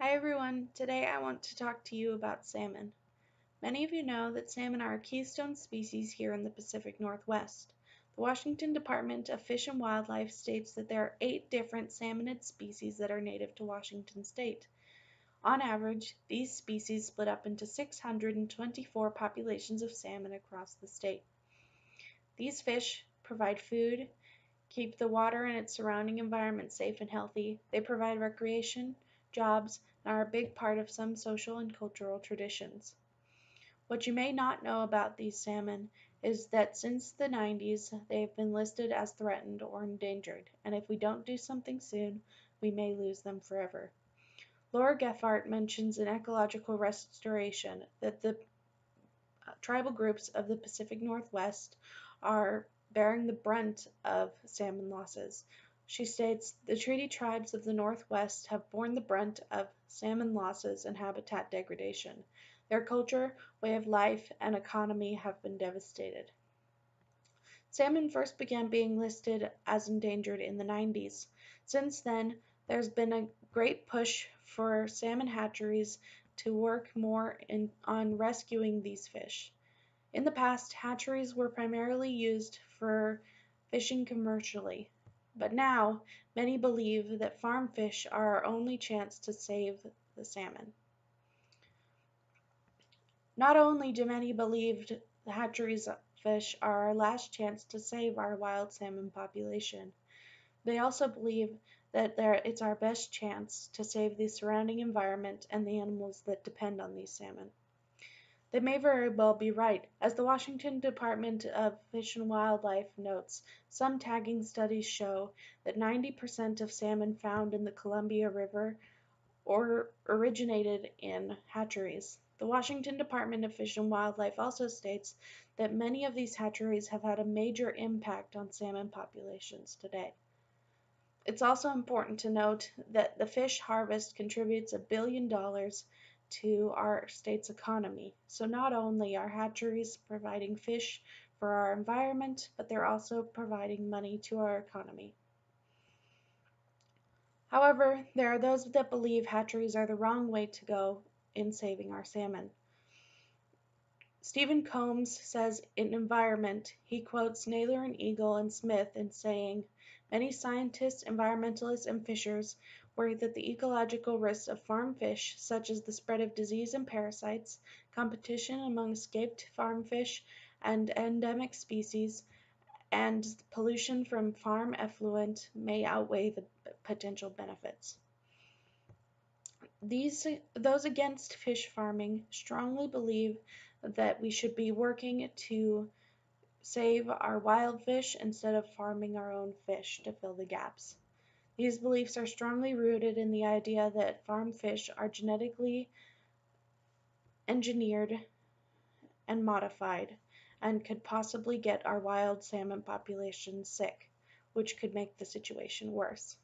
Hi everyone, today I want to talk to you about salmon. Many of you know that salmon are a keystone species here in the Pacific Northwest. The Washington Department of Fish and Wildlife states that there are 8 different salmonid species that are native to Washington state. On average, these species split up into 624 populations of salmon across the state. These fish provide food, keep the water and its surrounding environment safe and healthy. They provide recreation, jobs, and are a big part of some social and cultural traditions. What you may not know about these salmon is that since the 90s they have been listed as threatened or endangered, and if we don't do something soon, we may lose them forever. Laura Geffart mentions in Ecological Restoration that the tribal groups of the Pacific Northwest are bearing the brunt of salmon losses. She states, "The treaty tribes of the Northwest have borne the brunt of salmon losses and habitat degradation. Their culture, way of life, and economy have been devastated." Salmon first began being listed as endangered in the 90s. Since then, there's been a great push for salmon hatcheries to work more on rescuing these fish. In the past, hatcheries were primarily used for fishing commercially, but now many believe that farm fish are our only chance to save the salmon. Not only do many believe the hatcheries fish are our last chance to save our wild salmon population, they also believe that it's our best chance to save the surrounding environment and the animals that depend on these salmon. They may very well be right. As the Washington Department of Fish and Wildlife notes, some tagging studies show that 90% of salmon found in the Columbia River originated in hatcheries. The Washington Department of Fish and Wildlife also states that many of these hatcheries have had a major impact on salmon populations today. It's also important to note that the fish harvest contributes $1 billion to our state's economy. So not only are hatcheries providing fish for our environment, but they're also providing money to our economy. However, there are those that believe hatcheries are the wrong way to go in saving our salmon. Stephen Combs says in Environment, he quotes Naylor and Eagle and Smith in saying, "Many scientists, environmentalists, and fishers worry that the ecological risks of farm fish, such as the spread of disease and parasites, competition among escaped farm fish and endemic species, and pollution from farm effluent may outweigh the potential benefits." Those against fish farming strongly believe that we should be working to save our wild fish instead of farming our own fish to fill the gaps. These beliefs are strongly rooted in the idea that farm fish are genetically engineered and modified and could possibly get our wild salmon population sick, which could make the situation worse.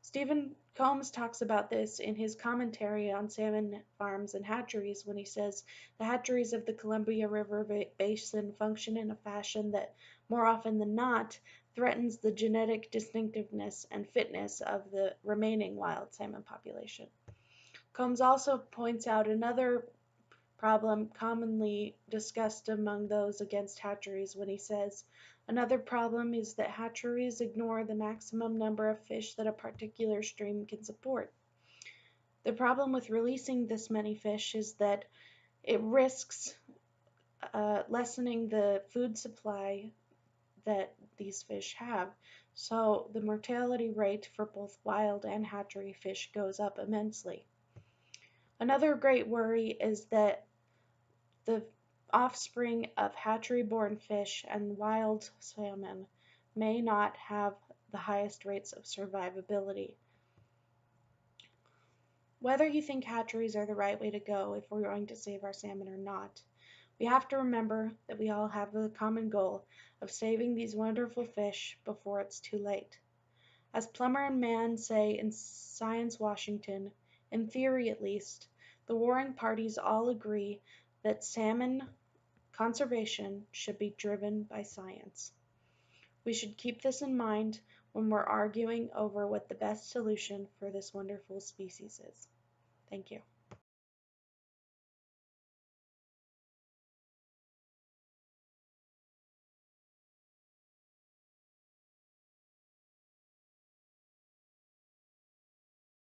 Stephen Combs talks about this in his commentary on salmon farms and hatcheries when he says, "The hatcheries of the Columbia River Basin function in a fashion that, more often than not, threatens the genetic distinctiveness and fitness of the remaining wild salmon population." Combs also points out another problem commonly discussed among those against hatcheries when he says, "Another problem is that hatcheries ignore the maximum number of fish that a particular stream can support. The problem with releasing this many fish is that it risks lessening the food supply that these fish have, so the mortality rate for both wild and hatchery fish goes up immensely." Another great worry is that the offspring of hatchery-born fish and wild salmon may not have the highest rates of survivability. Whether you think hatcheries are the right way to go if we're going to save our salmon or not, we have to remember that we all have the common goal of saving these wonderful fish before it's too late. As Plummer and Mann say in Science Washington, in theory at least, the warring parties all agree that salmon conservation should be driven by science. We should keep this in mind when we're arguing over what the best solution for this wonderful species is. Thank you.